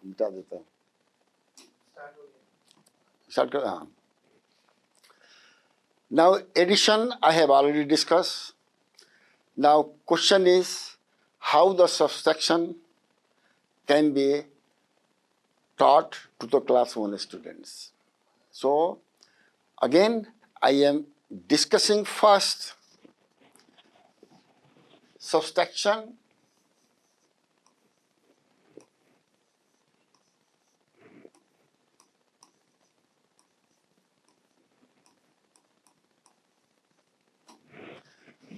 मिटा देता हूँ, स्टार्ट कर। हाँ, now addition I have already discussed. Now question is how the subtraction can be taught to the class 1 students. So again I am discussing first subtraction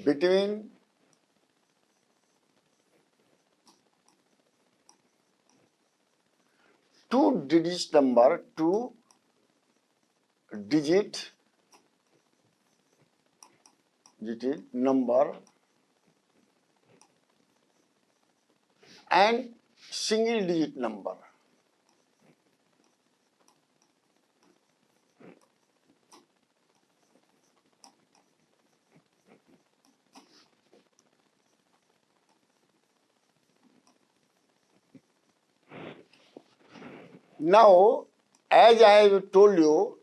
between two-digit number and single digit number. Now, as I have told you,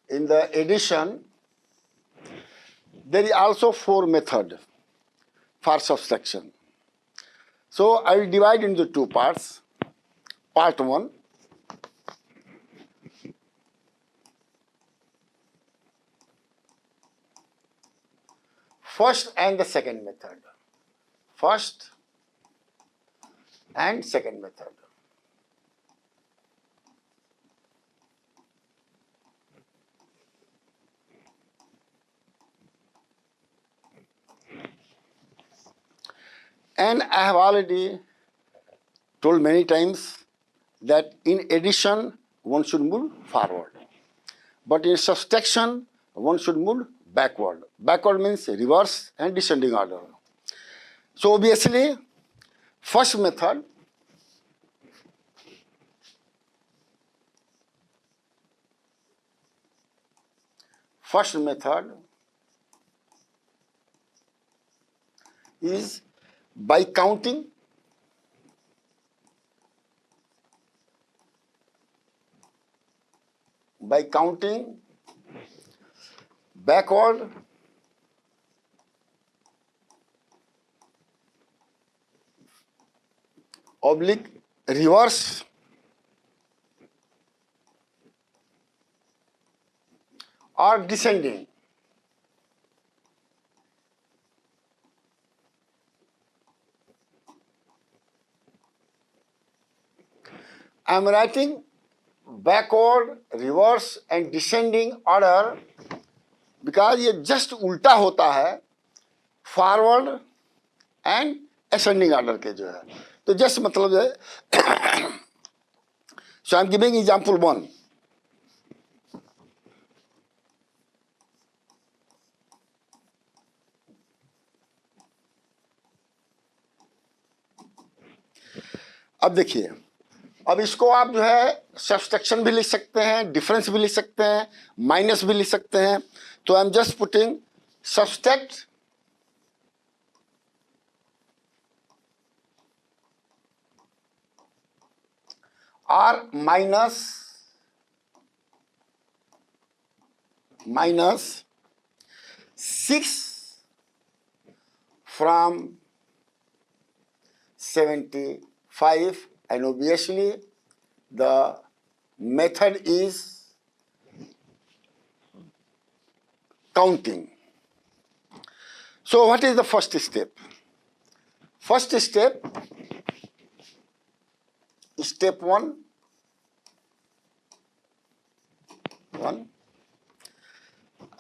in the addition, there is also 4 methods for subtraction. So I will divide into 2 parts. Part 1, first and the second method. First and second method. And I have already told many times that in addition one should move forward, but in subtraction one should move backward. Backward means reverse and descending order. So obviously first method is by counting backward oblique reverse or descending. I am writing backward, reverse and descending order because ये just उल्टा होता है forward and ascending order के जो है. तो just मतलब है. सो आई एम गिविंग एग्जांपल 1. अब देखिए, अब इसको आप जो है सब्सट्रैक्शन भी लिख सकते हैं, डिफरेंस भी लिख सकते हैं, माइनस भी लिख सकते हैं. तो I am just putting subtract और minus 6 from 75, and obviously the method is counting. So what is the first step? First step 1,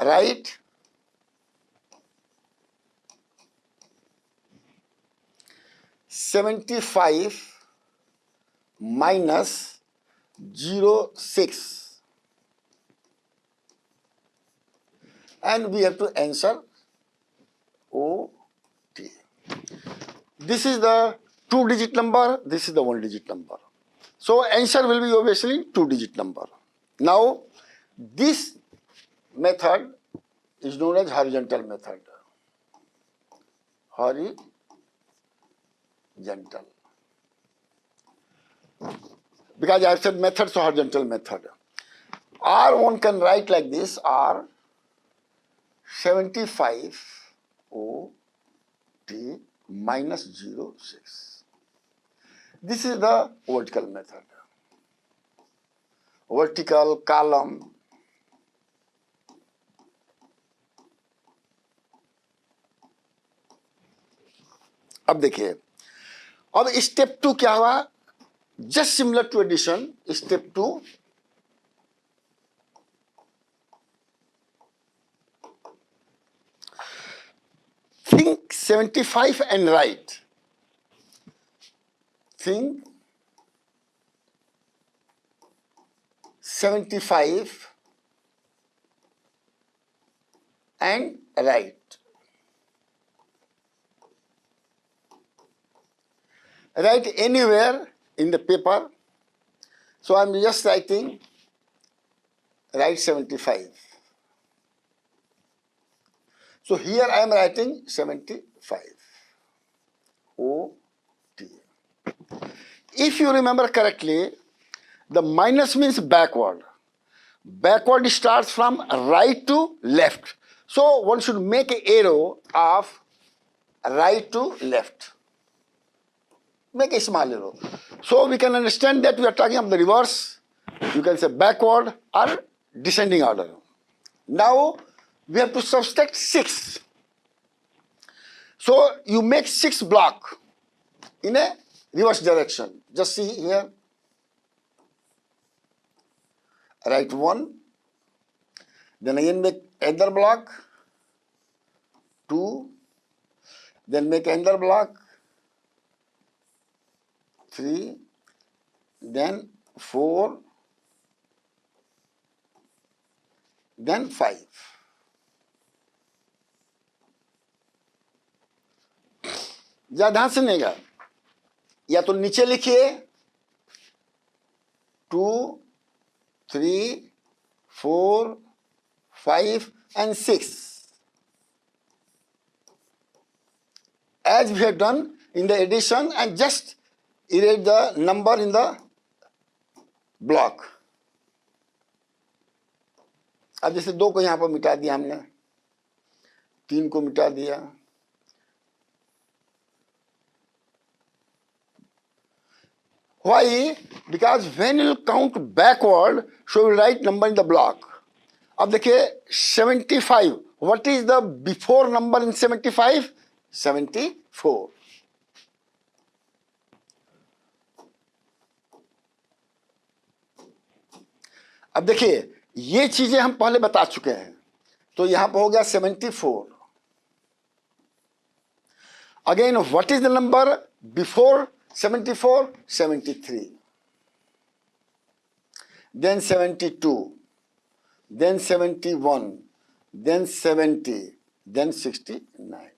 write -75 -0.6, and we have to answer OT. This is the 2-digit number, this is the 1-digit number. So answer will be obviously 2-digit number. Now this method is known as horizontal method. because I have said method, so horizontal method. R one can write like this, R 75 O T minus 0.6. This is the vertical method. Vertical column. अब देखिए, अब step 2 क्या हुआ? Just similar to addition. Step 2, think 75 and write. Think 75 and write. Write anywhere in the paper. So I am just writing, write 75. So here I am writing 75. O T. If you remember correctly, the minus means backward. Backward starts from right to left. So one should make an arrow of right to left. Make a small arrow. So we can understand that we are talking of the reverse. You can say backward or descending order. Now we have to subtract 6. So you make 6 block in a reverse direction. Just see here. Write 1. Then again make another block. 2. Then make another block. 3. Then 4. Then 5. या ध्यान से नहीं गा, या तो नीचे लिखिए 2, 3, 4, 5 and 6 as we have done in the addition, and just erase the number in the block. अब जैसे 2 को यहां पर मिटा दिया हमने, 3 को मिटा दिया. Why? Because when you count backward, so you write number in the block. अब देखिए 75. What is the before number in 75? 74. अब देखिए ये चीजें हम पहले बता चुके हैं, तो यहां पर हो गया 74. Again, what is the number before 74? 73. Then 72. Then 71. Then 70. Then 69.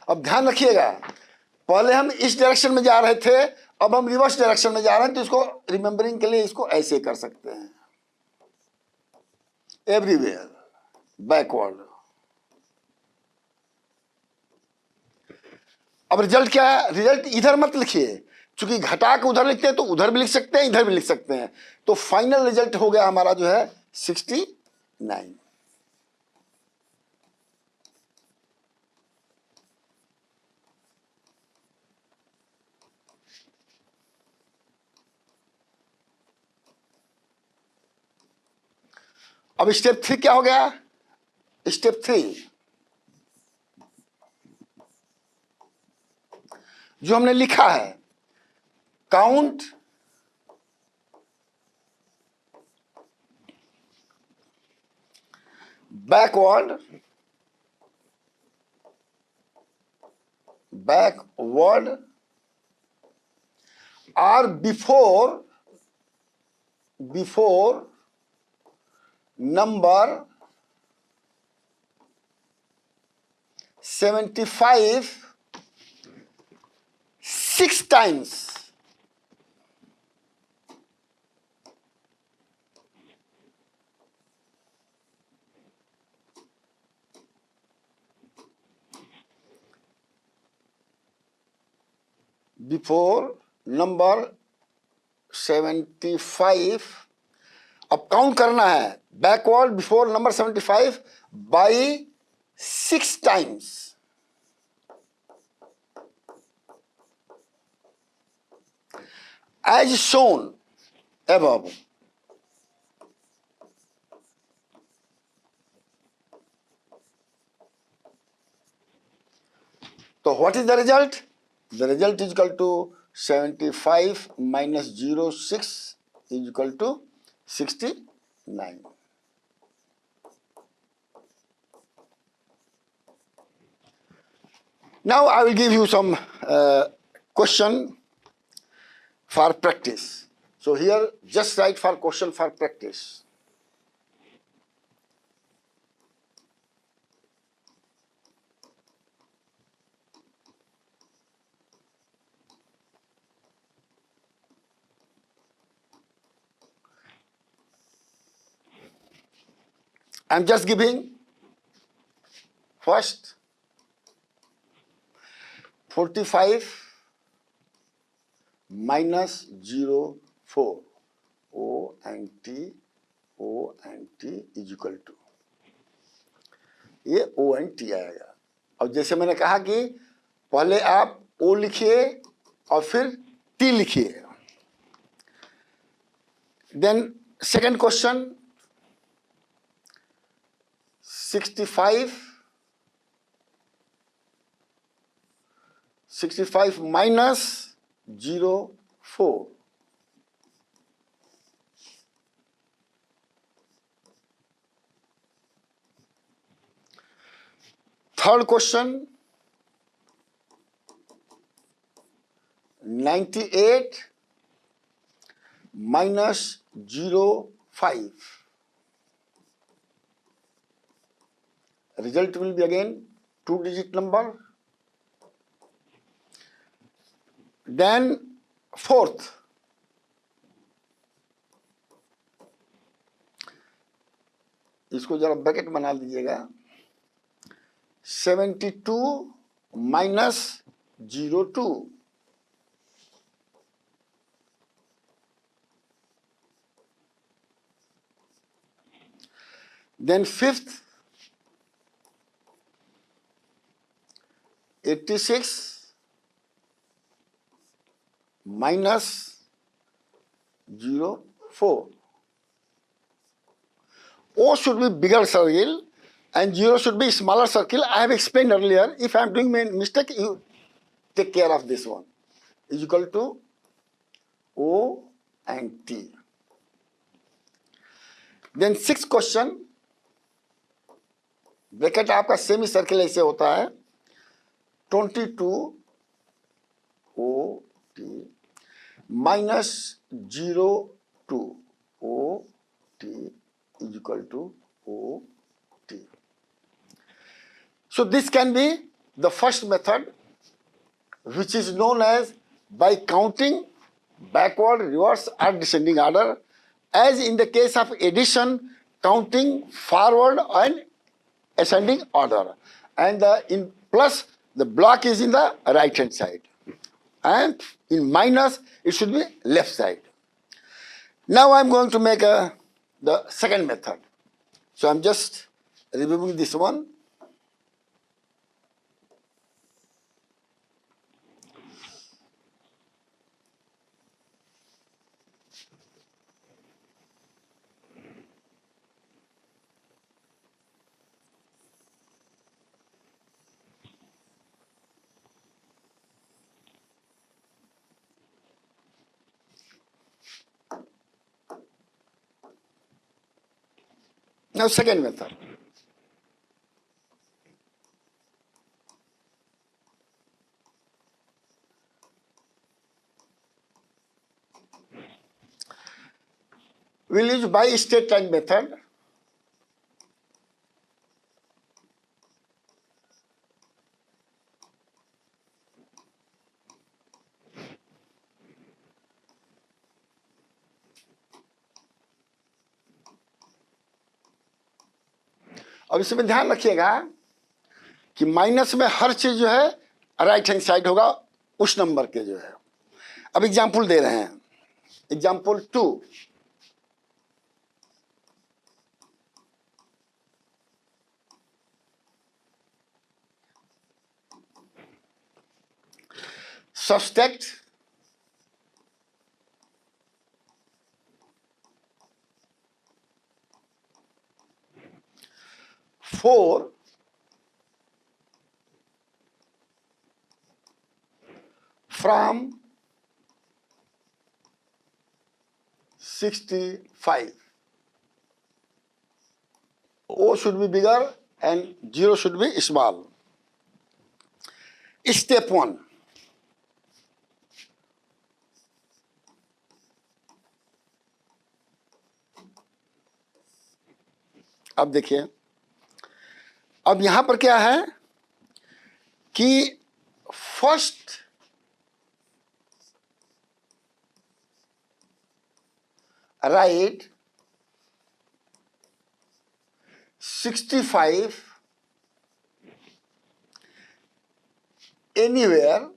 अब ध्यान रखिएगा, पहले हम इस डायरेक्शन में जा रहे थे, अब हम रिवर्स डायरेक्शन में जा रहे हैं, तो इसको रिमेंबरिंग के लिए इसको ऐसे कर सकते हैं. Everywhere backward. अब रिजल्ट क्या है? रिजल्ट इधर मत लिखिए, चूंकि घटा के उधर लिखते हैं तो उधर भी लिख सकते हैं, इधर भी लिख सकते हैं. तो फाइनल रिजल्ट हो गया हमारा जो है 69. अब स्टेप 3 क्या हो गया? स्टेप 3 जो हमने लिखा है, काउंट बैकवर्ड और before number 75 6 times. Before number 75, अब काउंट करना है backward before number 75 by 6 times. As shown above. So what is the result? The result is equal to 75 minus 06 is equal to 69. Now I will give you some question for practice. So here just write for question for practice. I am just giving first 45 minus 04 O and T is equal to, ये O and T आएगा. और जैसे मैंने कहा कि पहले आप O लिखिए और फिर T लिखिए. Then second question 65 minus 04. Third question 98 minus 05. Result will be again 2-digit number. Then fourth, इसको जरा ब्रैकेट बना लीजिएगा. 72 minus 02. Then fifth 86 minus 04. O should be bigger circle and 0 should be smaller circle. I have explained earlier. If I am doing mistake, you take care of this one. Is equal to O and T. Then sixth question, bracket आपका semi circle ऐसे होता है 22 O T minus 02 O T is equal to O T. So this can be the first method, which is known as by counting backward, reverse or descending order, as in the case of addition, counting forward and ascending order, and in plus the block is in the right hand side, and in minus it should be left side. Now I am going to make the second method. So I am just removing this one. Now second method. We will use by straight line method. अब इसमें ध्यान रखिएगा कि minus में हर चीज जो है right hand side होगा उस नंबर के जो है. अब एग्जांपल दे रहे हैं. Example 2. Subtract 4 from 65. O should be bigger and 0 should be small. Step 1. अब देखिए, अब यहां पर क्या है कि first right 65 anywhere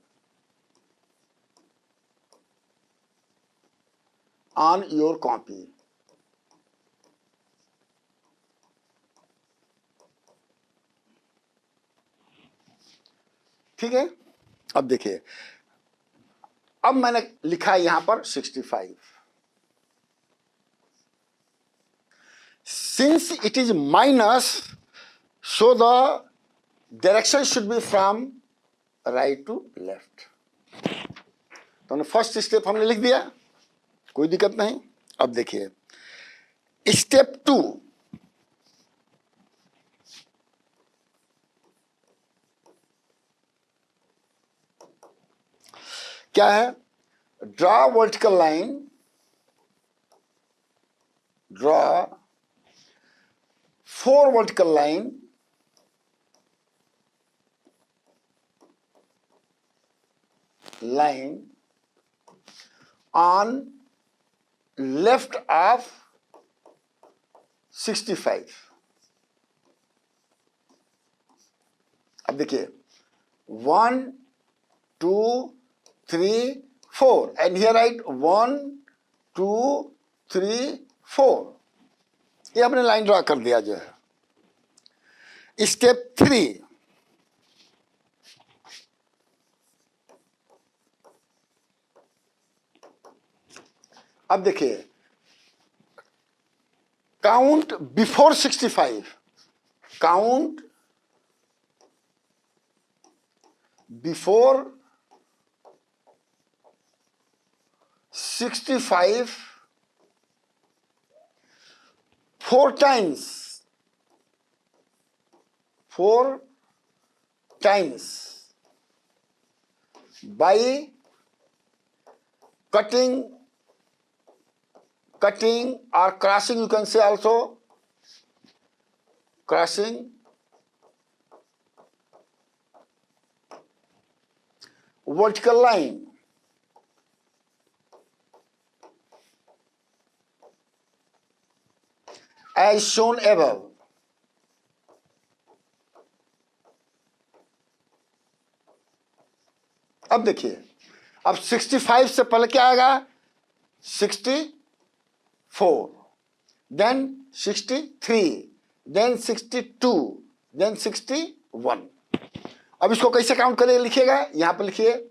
on your copy. ठीक है, अब देखिए, अब मैंने लिखा है यहां पर 65. Since it is minus, so the direction should be from right to left. तो फर्स्ट स्टेप हमने लिख दिया, कोई दिक्कत नहीं. अब देखिए स्टेप 2. क्या है? Draw vertical line, draw 4 vertical line on left of 65. अब देखिए 1 2 3 4 and here write 1 2 3 4. ये हमने लाइन ड्रॉ कर दिया जो है. स्टेप 3. अब देखिए count before 65. Count before 65 4 times. 4 times by cutting or crossing, you can say also crossing vertical line. As shown above. अब देखिए, अब 65 से पहले क्या आएगा? 64, देन 63, देन 62, देन 61. अब इसको कैसे काउंट करें? लिखिएगा यहां पर, लिखिए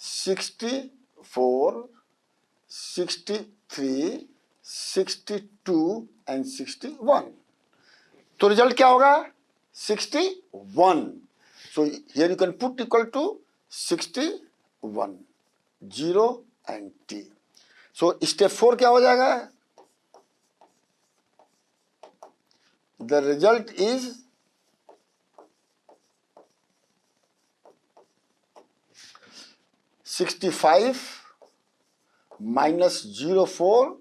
64, 63, 62 एंड 61. तो रिजल्ट क्या होगा? 61. So here you can put equal to 61, 0 and T. So step 4 क्या हो जाएगा? The result is 65 minus 04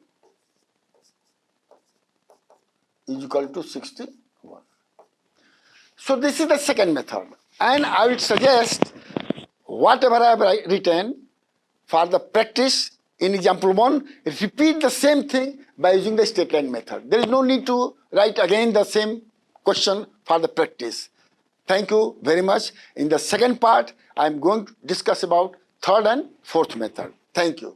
is equal to 61. So this is the second method, and I would suggest whatever I have written for the practice in example 1, repeat the same thing by using the straight line method. There is no need to write again the same question for the practice. Thank you very much. In the second part, I am going to discuss about third and fourth method. Thank you.